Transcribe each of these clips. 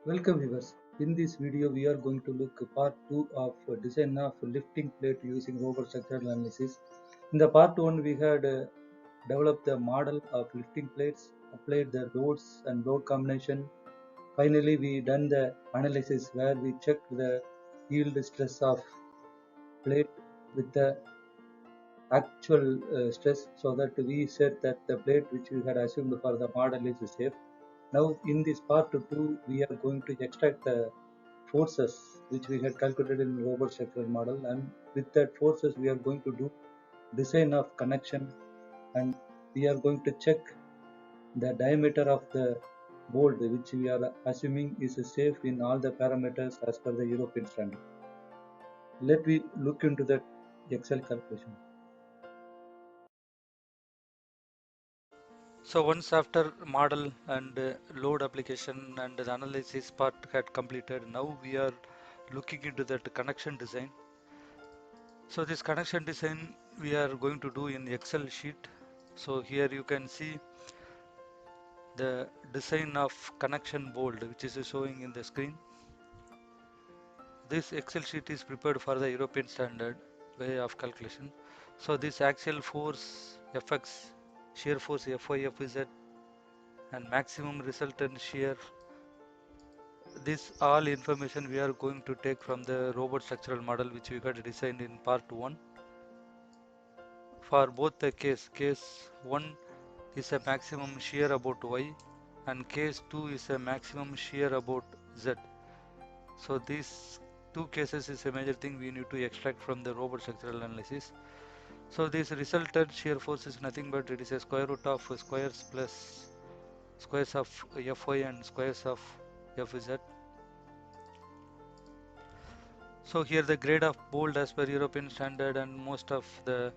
Welcome viewers. In this video we are going to look part 2 of design of lifting plate using robot structural analysis. In the part 1 we had developed the model of lifting plates, applied the loads and load combination. Finally we done the analysis where we checked the yield stress of plate with the actual stress, so that we said that the plate which we had assumed for the model is safe. Now in this part 2 we are going to extract the forces which we had calculated in robot structural model, and with that forces we are going to do design of connection, and we are going to check the diameter of the bolt which we are assuming is safe in all the parameters as per the European standard. Let me look into that Excel calculation. So once after model and load application and the analysis part had completed, now we are looking into that connection design. So this connection design we are going to do in Excel sheet. So here you can see the design of connection bolt which is showing in the screen. This Excel sheet is prepared for the European standard way of calculation. So this axial force Fx, shear force Fy, Fz and maximum resultant shear, this all information we are going to take from the robot structural model which we got designed in part 1. For both the case 1 is a maximum shear about y and case 2 is a maximum shear about z. So these two cases is a major thing we need to extract from the robot structural analysis. So this resultant shear force is nothing but it is a square root of squares plus squares of Fy and squares of Fz. So here the grade of bolt as per European standard and most of the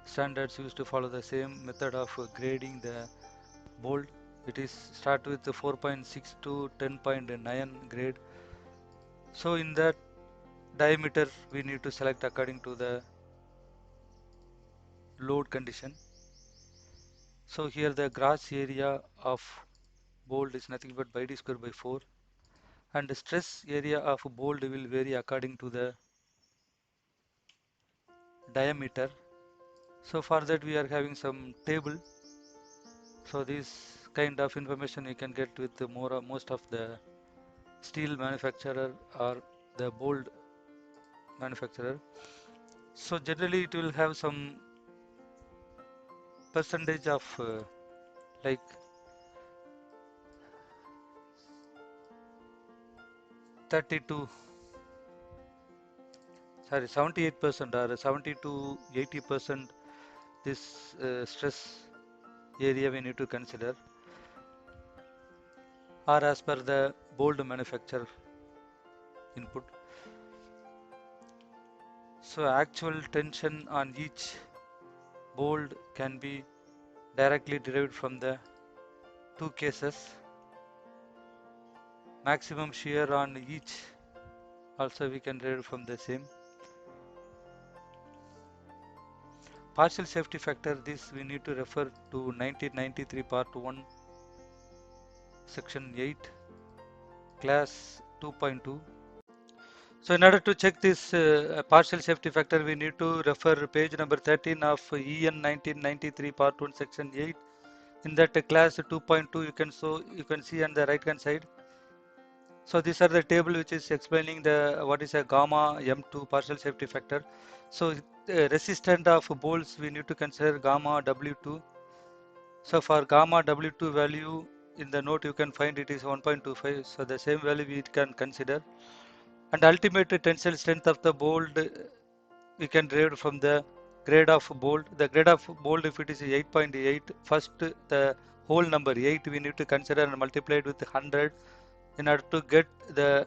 standards used to follow the same method of grading the bolt. It is start with the 4.6 to 10.9 grade. So in that diameter we need to select according to the load condition. So here the gross area of bolt is nothing but pi d square by 4, and the stress area of bolt will vary according to the diameter. So for that we are having some table. So this kind of information you can get with most of the steel manufacturer or the bolt manufacturer. So generally it will have some percentage of like 32 sorry 78% or 70 to 80% this stress area we need to consider, or as per the bolt manufacturer input. So actual tension on each bolt can be directly derived from the two cases. Maximum shear on each also we can derive from the same. Partial safety factor, this we need to refer to 1993 part 1 section 8 class 2.2. So in order to check this partial safety factor we need to refer page number 13 of EN 1993 part 1 section 8. In that class 2.2 you can see on the right hand side. So these are the table which is explaining the what is a gamma M2 partial safety factor. So resistant of bolts we need to consider gamma W2. So for gamma W2 value in the note you can find it is 1.25. So the same value we can consider. And ultimate tensile strength of the bolt we can derive from the grade of bolt. The grade of bolt, if it is 8.8, first the whole number 8 we need to consider and multiply it with 100 in order to get the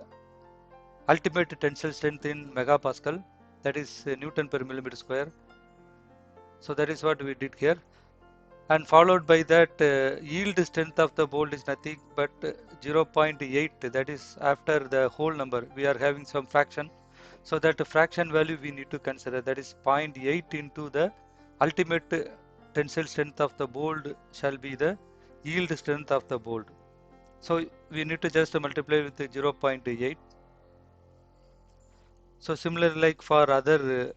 ultimate tensile strength in megapascal, that is Newton per millimeter square. So that is what we did here, and followed by that yield strength of the bolt is nothing but 0.8, that is after the whole number we are having some fraction, so that fraction value we need to consider, that is 0.8 into the ultimate tensile strength of the bolt shall be the yield strength of the bolt. So we need to just multiply with 0.8. So similar like for other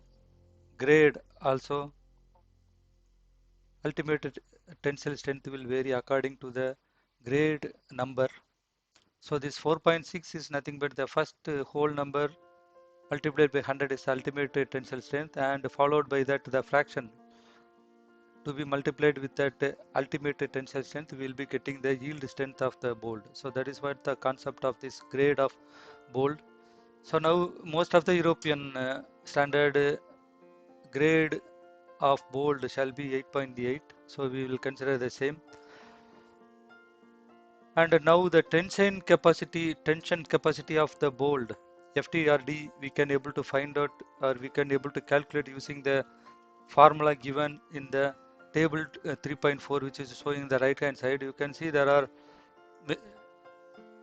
grade also, ultimate tensile strength will vary according to the grade number. So this 4.6 is nothing but the first whole number multiplied by 100 is ultimate tensile strength, and followed by that the fraction to be multiplied with that ultimate tensile strength, we will be getting the yield strength of the bolt. So that is what the concept of this grade of bolt. So now most of the European standard grade of bolt shall be 8.8. So we will consider the same. And now the tension capacity of the bolt FTRD we can able to find out, or we can able to calculate using the formula given in the table 3.4, which is showing the right hand side. You can see there are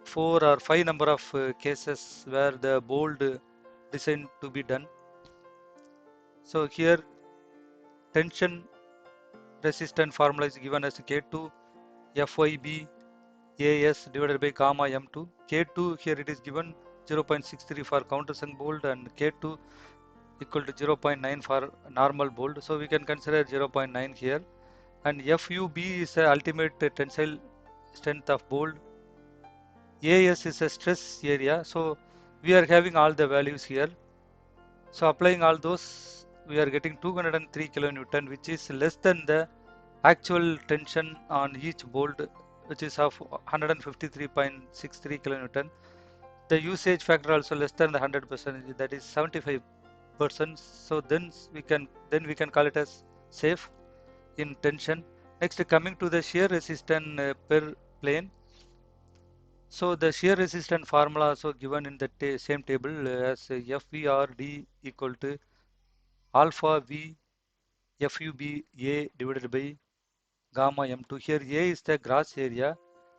4 or 5 number of cases where the bolt design to be done. So here tension resistant formula is given as K2 FYB AS divided by gamma M2. K2 here it is given 0.63 for countersunk bolt and K2 equal to 0.9 for normal bolt. So we can consider 0.9 here. And FUB is the ultimate tensile strength of bolt. AS is a stress area. So we are having all the values here. So applying all those, we are getting 203 kilonewton, which is less than the actual tension on each bolt, which is of 153.63 kilonewton. The usage factor also less than the 100%, that is 75%. So then we can call it as safe in tension. Next, coming to the shear resistance per plane. So the shear resistance formula also given in the same table as FVRD equal to alpha V FUB A divided by gamma M2. Here A is the gross area,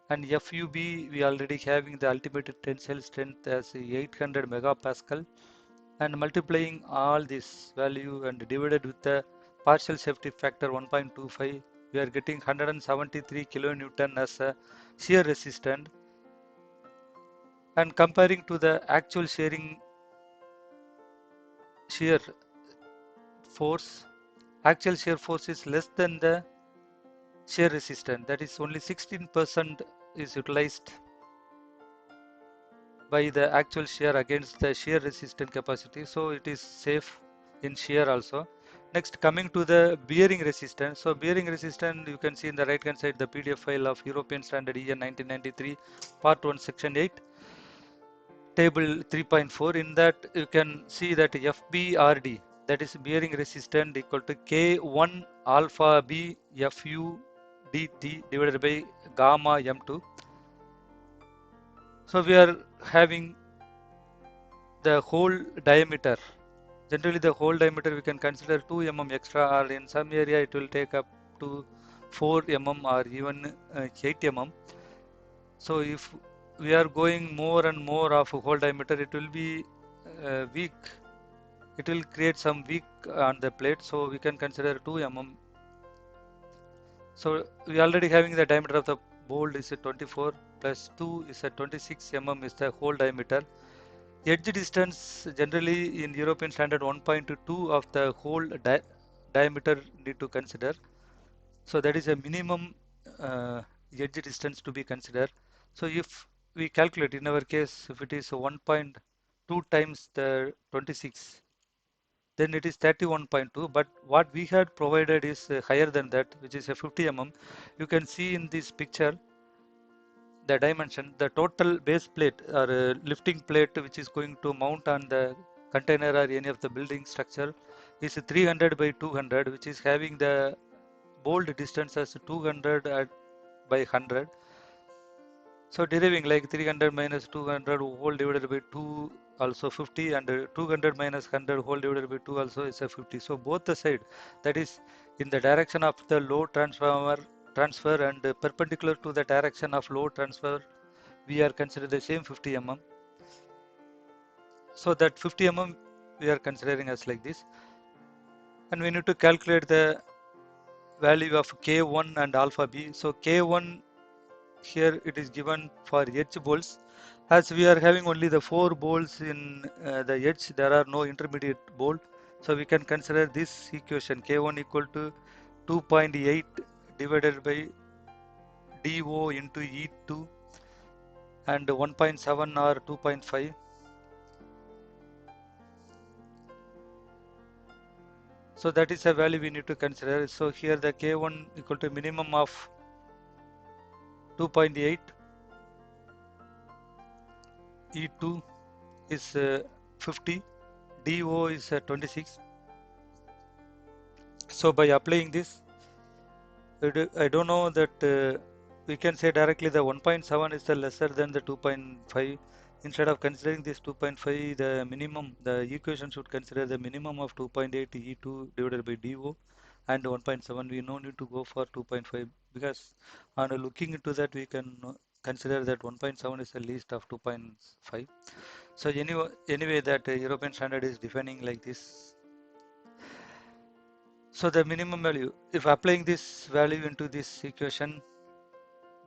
and FUB we already having the ultimate tensile strength as 800 megapascal, and multiplying all this value and divided with the partial safety factor 1.25, we are getting 173 kilonewton as a shear resistance. And comparing to the actual shear force, actual shear force is less than the shear resistance, that is only 16% is utilized by the actual shear against the shear resistant capacity. So it is safe in shear also. Next, coming to the bearing resistance. So bearing resistance, you can see in the right hand side the PDF file of European Standard EN 1993 part 1 section 8 table 3.4. In that you can see that FBRD, that is bearing resistance, equal to K1 alpha B FU dt divided by gamma M2. So we are having the whole diameter. Generally the whole diameter we can consider 2 mm extra, or in some area it will take up to 4 mm or even 8 mm. So if we are going more and more of a whole diameter, it will be weak. It will create some weak on the plate. So we can consider 2 mm. So we already having the diameter of the bolt is a 24 plus 2 is a 26 mm is the whole diameter. Edge distance generally in European standard 1.2 of the whole diameter need to consider. So that is a minimum edge distance to be considered. So if we calculate in our case, if it is 1.2 times the 26, then it is 31.2. But what we had provided is higher than that, which is a 50 mm. You can see in this picture the dimension, the total base plate or lifting plate which is going to mount on the container or any of the building structure is 300 by 200, which is having the bolt distance as 200 by 100. So deriving like 300 minus 200 whole divided by 2 also 50, and 200 minus 100 whole divided by 2 also is a 50. So both the side, that is in the direction of the load transfer and perpendicular to the direction of load transfer, we are considering the same 50 mm. So that 50 mm we are considering as like this, and we need to calculate the value of K1 and alpha B. So K1 here it is given for edge bolts. As we are having only the 4 bolts in the edge, there are no intermediate bolt. So we can consider this equation K1 equal to 2.8 divided by dO into E2 and 1.7 or 2.5. So that is a value we need to consider. So here the K1 equal to minimum of 2.8, E2 is 50, dO is 26. So by applying this, I don't know that we can say directly the 1.7 is the lesser than the 2.5. Instead of considering this 2.5, the minimum, the equation should consider the minimum of 2.8 E2 divided by dO and 1.7. We no need to go for 2.5 because on looking into that we can consider that 1.7 is the least of 2.5. So anyway that European standard is defining like this. So the minimum value, if applying this value into this equation,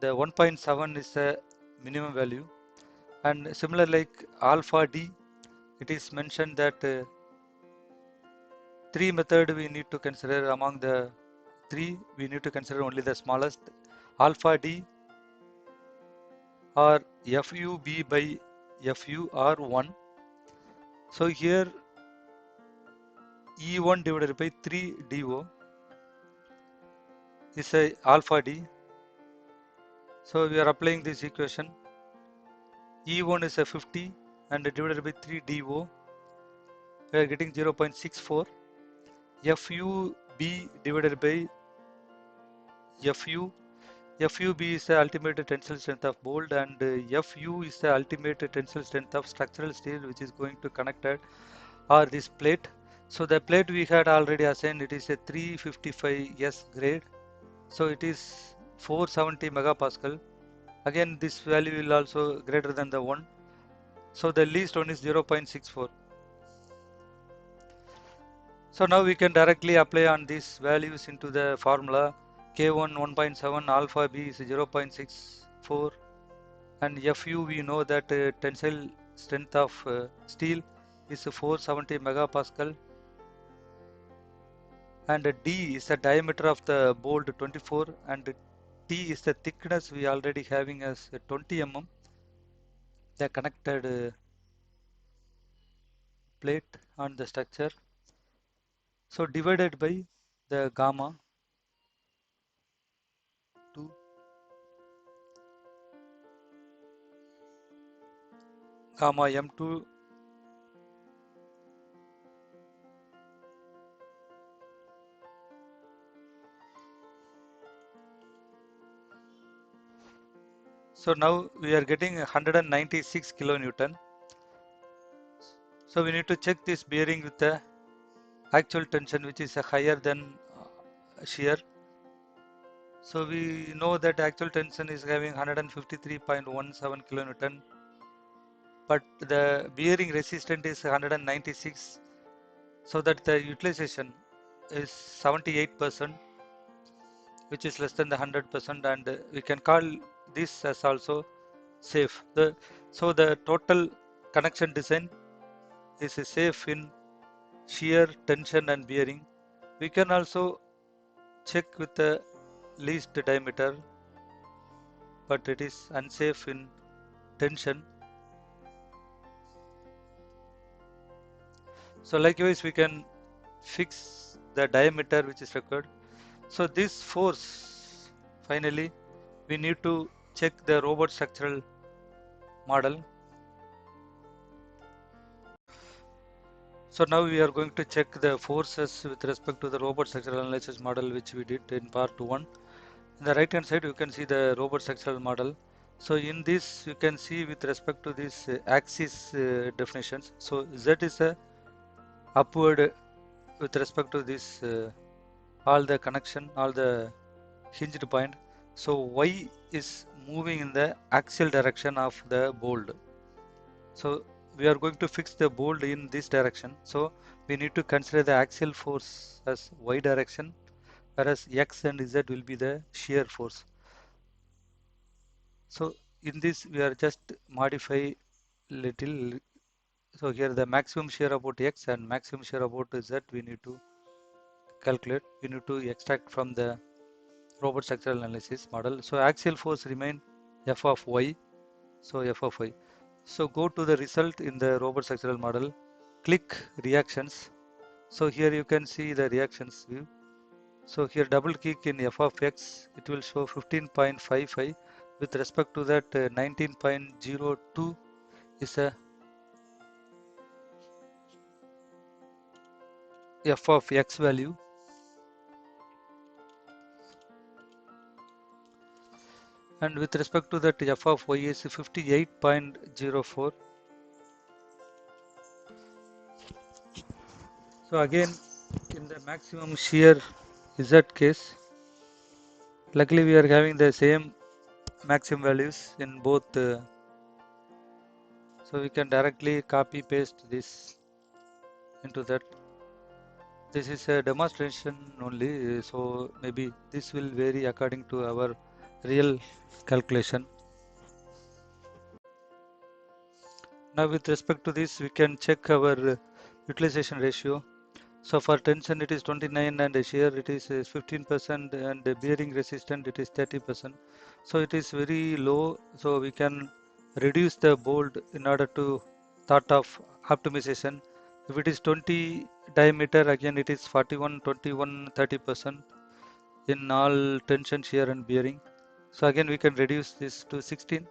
the 1.7 is the minimum value, and similar like alpha d, it is mentioned that 3 method we need to consider. Among the 3 we need to consider only the smallest, alpha d or fub by fu or 1. So here E1 divided by 3 dO is a alpha d. So we are applying this equation. E1 is a 50 and divided by 3 dO, we are getting 0.64. FUB divided by FU. FUB is the ultimate tensile strength of bolt, and FU is the ultimate tensile strength of structural steel which is going to connect it or this plate. So the plate we had already assigned, it is a 355S grade. So it is 470 megapascal. Again this value will also greater than the 1. So the least one is 0.64. So now we can directly apply on these values into the formula. K1 1.7, alpha B is 0.64, and Fu we know that tensile strength of steel is 470 megapascal, and D is the diameter of the bolt 24, and T is the thickness we already having as 20 mm, the connected plate on the structure. So divided by the gamma 2, gamma M2. So now we are getting 196 kilonewton. So we need to check this bearing with the actual tension which is higher than shear. So we know that actual tension is having 153.17 kilonewton, but the bearing resistance is 196, so that the utilization is 78%, which is less than the 100%, and we can call this as also safe. So the total connection design is safe in shear, tension and bearing. We can also check with the least diameter, but it is unsafe in tension. So likewise we can fix the diameter which is required. So this force, finally we need to check the robot structural model. So now we are going to check the forces with respect to the robot structural analysis model which we did in part 1. In the right hand side you can see the robot structural model. So in this you can see with respect to this axis definitions. So Z is a upward with respect to this all the connection, all the hinged point. So Y is moving in the axial direction of the bolt. So we are going to fix the bolt in this direction. So we need to consider the axial force as Y direction, whereas X and Z will be the shear force. So in this we are just modify little. So here the maximum shear about x and maximum shear about z we need to calculate. We need to extract from the robot structural analysis model. So axial force remain f of y. So f of y. So go to the result in the robot structural model. Click reactions. So here you can see the reactions view. So here double click in f of x, it will show 15.55. With respect to that 19.02 is a f of x value, and with respect to that f of y is 58.04. So again in the maximum shear z case, luckily we are having the same maximum values in both, so we can directly copy paste this into that. This is a demonstration only, so maybe this will vary according to our real calculation. Now with respect to this, we can check our utilization ratio. So for tension it is 29 and shear it is 15% and bearing resistance it is 30%. So it is very low, so we can reduce the bolt in order to thought of optimization. If it is 20 diameter, again it is 41, 21, 30% in all tension, shear and bearing. So again we can reduce this to 16.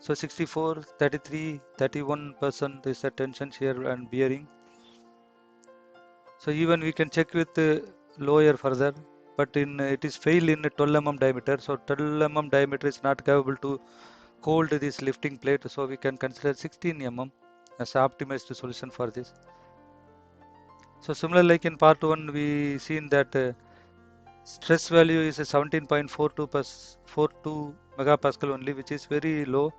So 64, 33, 31% is the tension, shear and bearing. So even we can check with lower further, but in it is fail in 12 mm diameter. So 12 mm diameter is not capable to hold this lifting plate. So we can consider 16 mm as optimized solution for this. So similar like in part 1, we seen that stress value is 17.42 megapascal only, which is very low.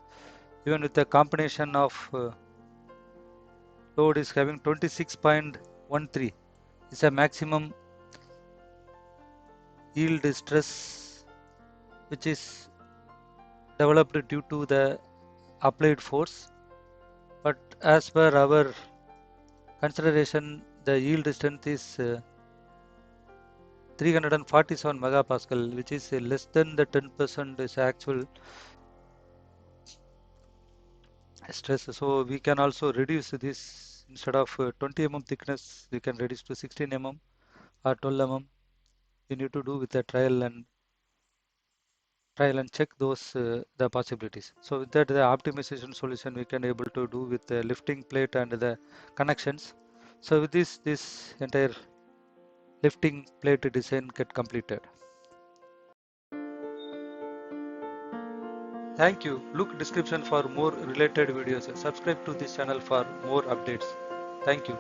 Even with the combination of load is having 26.13, is a maximum yield stress which is developed due to the applied force. But as per our consideration, the yield strength is 347 megapascal, which is less than the 10% is actual stress. So we can also reduce this. Instead of 20 mm thickness, we can reduce to 16 mm or 12 mm. We need to do with the trial and check those the possibilities. So with that, the optimization solution we can able to do with the lifting plate and the connections. So with this entire lifting plate design get completed. Thank you. Look description for more related videos. Subscribe to this channel for more updates. Thank you.